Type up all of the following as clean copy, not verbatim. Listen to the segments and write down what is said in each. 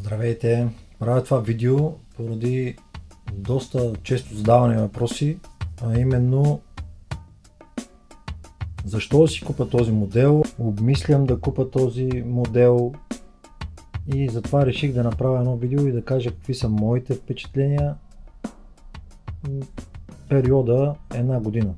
Здравейте! Правя това видео поради доста често задавани въпроси, а именно защо да си купа този модел, обмислям да купа този модел и затова реших да направя едно видео и да кажа какви са моите впечатления периода една година.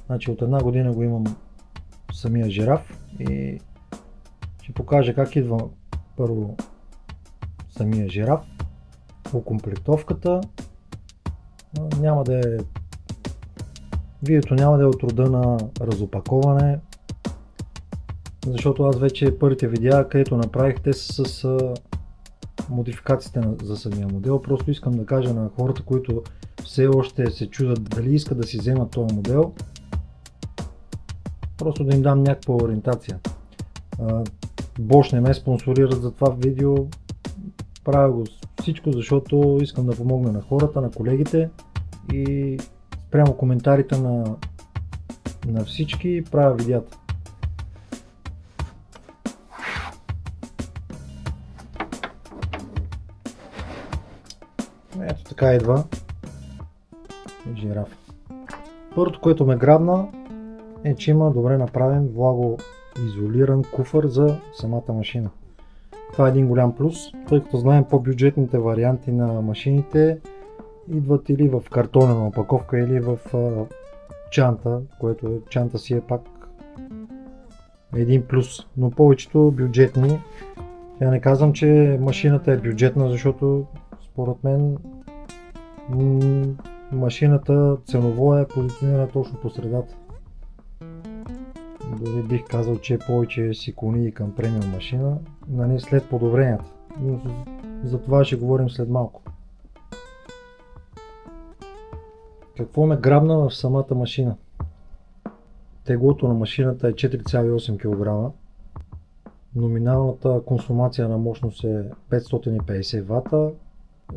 Значи от една година го имам самия жираф и ще покажа как идва първо самия жираф, окомплектовката. Видеото няма да е от рода на разопаковане, защото аз вече първите видеа, където направих, те са с модификациите за самия модел. Просто искам да кажа на хората, които все още се чудят дали искат да си вземат този модел, просто да им дам някаква ориентация. Bosch не ме спонсорират за това видео. Правя го всичко, защото искам да помогна на хората, на колегите и спрямо коментарите на всички правя видеята. Ето така идва жираф. Първото, което ме грабна, е, че има добре направен влагоизолиран куфър за самата машина. Това е един голям плюс, тъй като знаем по-бюджетните варианти на машините идват или в картонена опаковка, или в чанта, което чанта си е пак един плюс, но повечето бюджетни. Я не казвам, че машината е бюджетна, защото според мен машината ценово е позиционирана точно по средата. Дори бих казал, че повече си клони и към премиум машина, след подобренията. Но за това ще говорим след малко. Какво ме грабна в самата машина? Теглото на машината е 4,8 кг. Номиналната консумация на мощност е 550 Вт.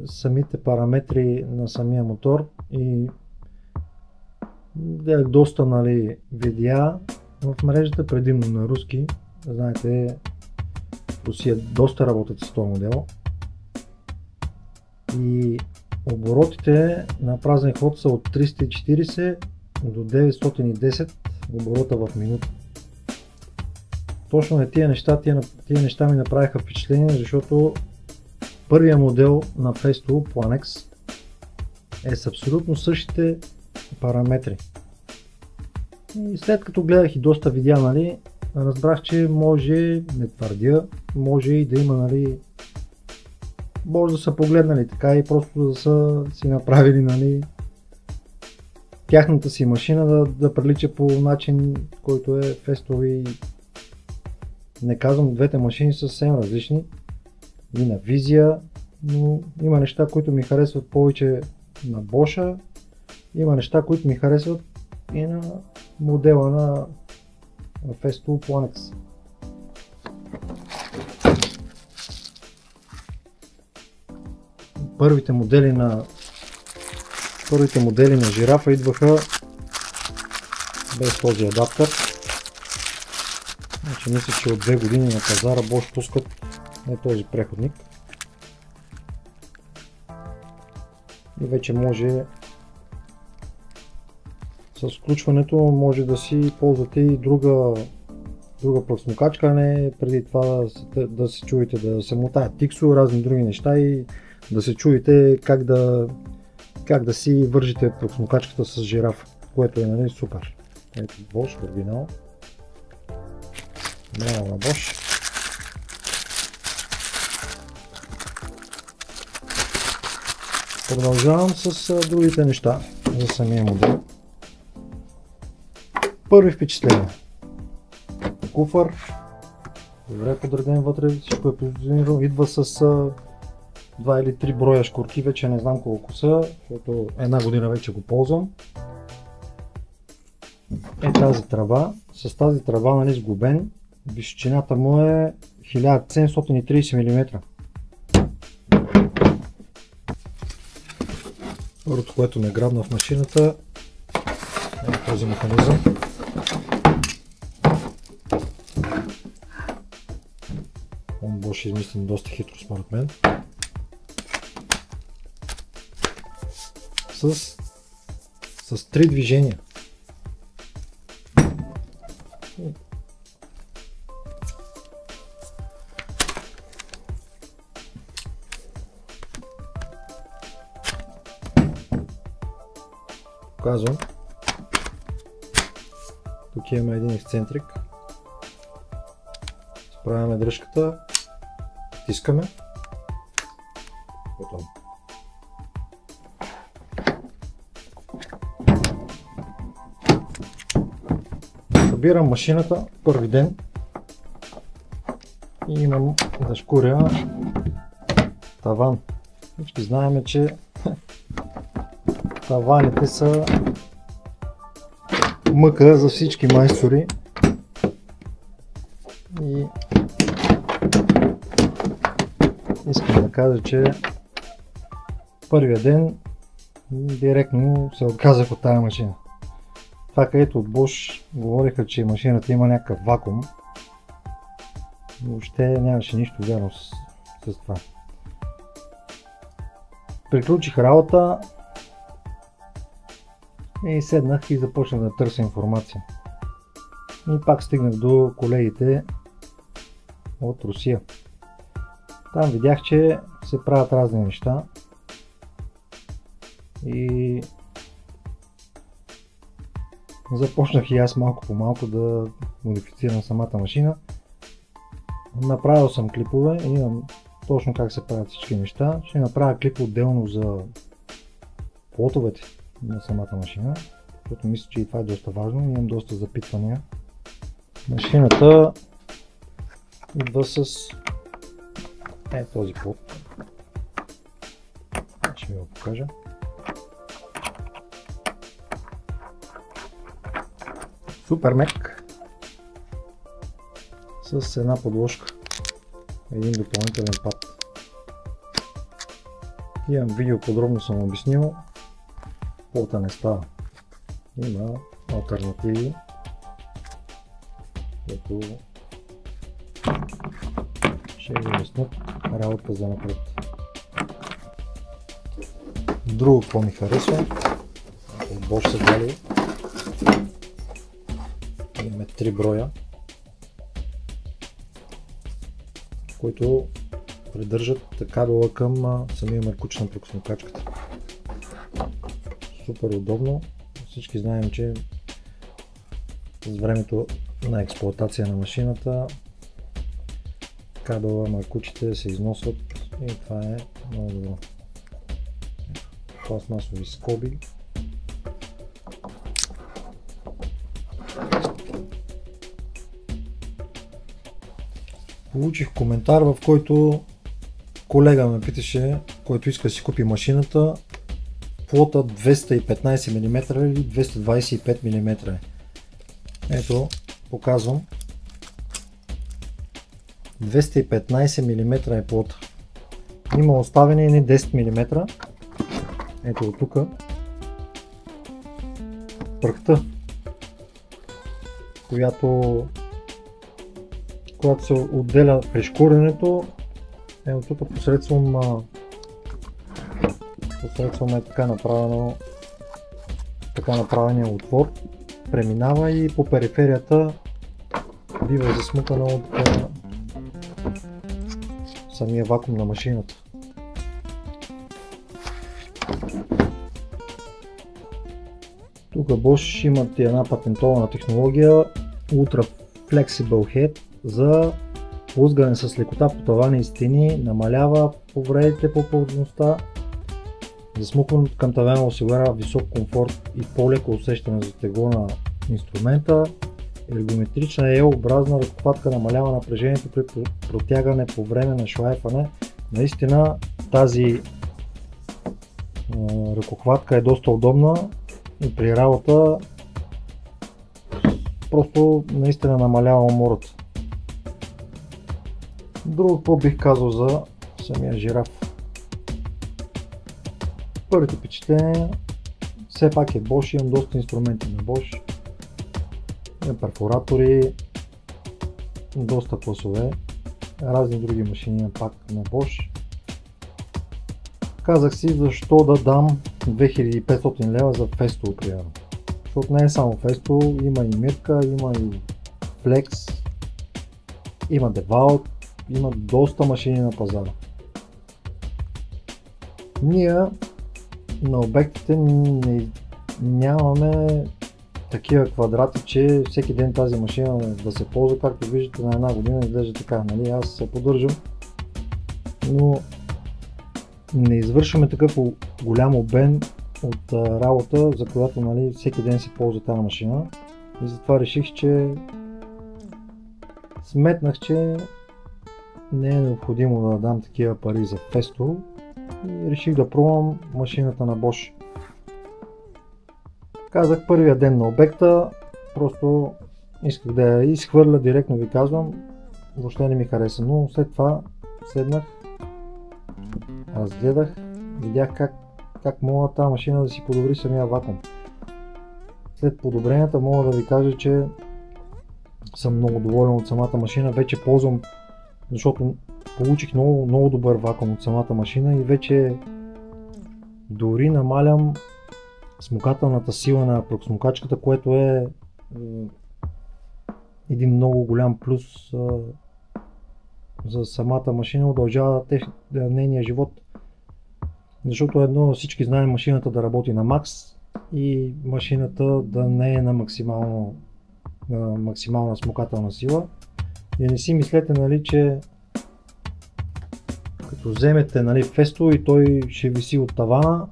Самите параметри на самия мотор и доста видеа в мрежата, предимно на руски. Знаете, Русия доста работят с този модел. И оборотите на празен ход са от 340 до 910 оборота в минута. Точно тия неща ми направиха впечатление, защото първия модел на Festool Planex е с абсолютно същите параметри. И след като гледах и доста видеа, разбрах, че може, не твърдя, може и да има, може да са погледнали така и просто да са си направили тяхната си машина да прилича по начин, който е Festool. И не казвам, двете машини са съвсем различни и на визия, но има неща, които ми харесват повече на Bosch, има неща, които ми харесват и на модела на Festool Planex. Първите модели на жирафа идваха без този адаптер. Значи мисля, че от 2 години на пазара Bosch пускат този преходник. И вече може с включването може да си ползвате и друга пръксмокачка, а не преди това да се чуете да се мотаят тиксо, разни други неща и да се чуете как да си вържите пръксмокачката с жираф, което е супер. Ето Bosch, оригинал. Браво на Bosch. Продължавам с другите неща за самия модел. Първи впечатления. Куфър, добре подреден вътре, всичко е позиционирано, идва с 2 или 3 броя шкурки, вече не знам колко са, защото една година вече го ползвам. Е тази тръба, с тази тръба сглобен, височината му е 1730 мм. Първото, което ме грабна в машината е този механизъм. беше измислен доста хитро според мен. С 3 движения. Показвам. Тук имаме един ексцентрик. Справяме дръжката, стискаме. Готово. Събирам машината първи ден и имам да шкуря таван. Всички знаем, че таваните са мъка за всички майстори и искам да кажа, че първия ден директно се отказах от тази машина. Това, където от Bosch говориха, че машината има някакъв вакуум, въобще нямаше нищо вярно с това. Приключих работа и седнах и започнах да търся информация. И пак стигнах до колегите от Русия. Там видях, че се правят разни неща и започнах и аз малко по малко да модифицирам самата машина. Направил съм клипове, имам точно как се правят всички неща. Ще направя клип отделно за плотовете на самата машина, защото мисля, че и това е доста важно. Имам доста запитвания. Машината идва с този плот. Ще ви го покажа. Супер мек с една подложка, един допълнителен пад. Имам видео, подробно съм обяснил, плота не става. Има алтернативи, които ще ви улеснят работа за напред. Друго, какво ми харесва, от Bosch са дали. Имаме 3 броя, които придържат кабела към самия меркуч на пръкосмокачката. Супер удобно. Всички знаем, че с времето на експлоатация на машината кабела, меркучите се износват и това е много добро. Пластмасови скоби. Получих коментар, в който колега ме питаше, който иска да си купи машината, плота 215 мм или 225 мм. Ето, показвам. 215 мм е плота. Има оставени едни 10 мм. Ето от тук. Пръхта, която се отделя при шкуренето, е от тук посредством е така направения отвор, преминава и по периферията бива засмукана от самия вакуум на машината. Тук Bosch имат и една патентована технология Ultra Flexible Head за лузгане с лекота по тавани и стени, намалява повредите по повърхността. Засмукването към тавана осигурява висок комфорт и по-леко усещане за тегло на инструмента. Ергометрична L-образна ръкохватка намалява напрежението при протягане по време на шлайфане. Наистина тази ръкохватка е доста удобна и при работа просто наистина намалява умората. Друго, какво бих казал за самия жираф. Първите впечатления, все пак е Bosch, имам доста инструменти на Bosch. Имам перфоратори, доста класове. разни други машини пак на Bosch. Казах си защо да дам 2500 лева за Festool, примерно. Защото не е само Festool, има и Мирка, има и Flex, има DeWalt, има доста машини на пазара. Ние на обектите нямаме такива квадрати, че всеки ден тази машина да се ползва, както виждате на една година изглежда така, нали? Аз се поддържам, но не извършваме такъв голям обем от работа, за която, нали, всеки ден се ползва тази машина, и затова реших, че сметнах, че не е необходимо да дам такива пари за Festool и реших да пробвам машината на Bosch. Казах първия ден на обекта, просто исках да я изхвърля, директно ви казвам, въобще не ми хареса, но след това седнах, разгледах, видях как мога тази машина да си подобри самия вакуум. След подобренията мога да ви кажа, че съм много доволен от самата машина, вече ползвам, защото получих много добър вакуум от самата машина и вече дори намалям смукателната сила на проксмукачката, което е един много голям плюс за самата машина, удължава нейния живот. Защото едно всички знаем машината да работи на макс и машината да не е на максимална смукателна сила. И не си мислете, нали, че като вземете, нали, Festool и той ще виси от тавана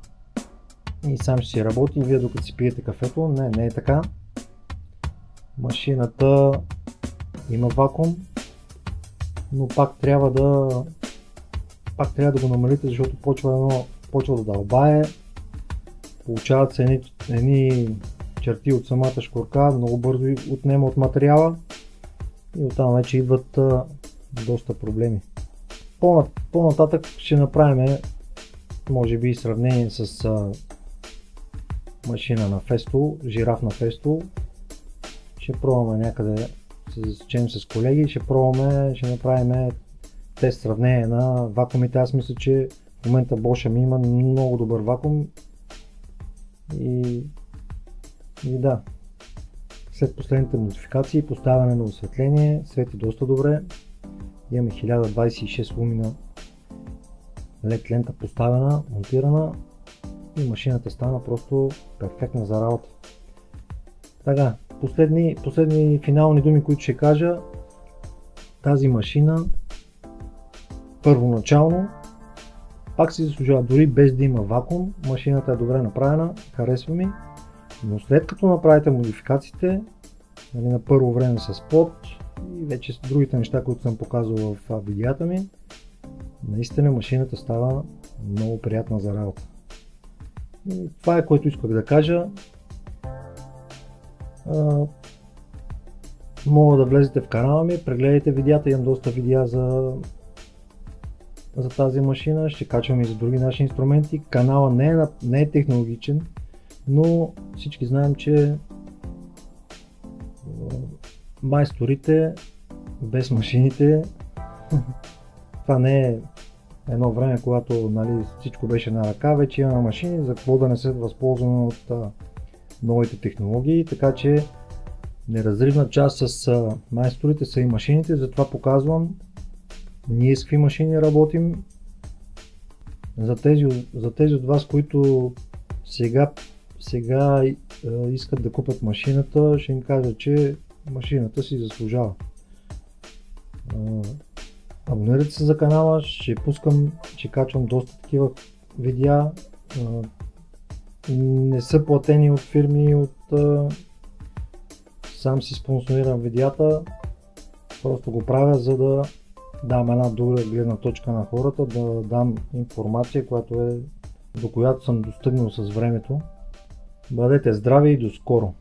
и сам ще си работи и вие докато си пиете кафето. Не е така. Машината има вакуум, но пак трябва да го намалите, защото почва да дълбае, получават се едни черти от самата шкурка, много бързо отнема от материала и оттам вече идват доста проблеми. По-нататък ще направим, може би, сравнение с машина на Festool, жираф на Festool. Ще пробваме някъде, се засечем с колеги, ще направим тест сравнение на вакуумите. Аз мисля, че в момента Bosch ми има много добър вакуум и да, след последните модификации, поставяне на осветление, свети доста добре. Имаме 1026 лумина LED лента поставена, монтирана и машината стана просто перфектна за работа. Така, последни финални думи, които ще кажа. Тази машина първоначално пак си заслужава, дори без да има вакуум, машината е добре направена, харесва ми, но след като направите модификациите, нали, на първо време с под и вече с другите неща, които съм показвал в видеята ми, наистина машината става много приятна за работа. И това е, което исках да кажа. Мога да влезете в канала ми, прегледайте видеята, имам доста видеа за тази машина, ще качвам и за други наши инструменти. Канала не е технологичен, но всички знаем, че майсторите без машините, това не е едно време, когато, нали, всичко беше на ръка, вече имаме машини, за какво да не се възползваме от новите технологии, така че неразривна част с майсторите са и машините, затова показвам ние с какви машини работим. За тези от вас, които сега искат да купят машината, ще им кажа, че машината си заслужава. Абонирайте се за канала, ще качвам доста такива видеа. Не са платени от фирми, сам си спонсорирам видеята, просто го правя, за да дам една друга гледна точка на хората, да дам информация, до която съм достигнал с времето. Бъдете здрави и до скоро!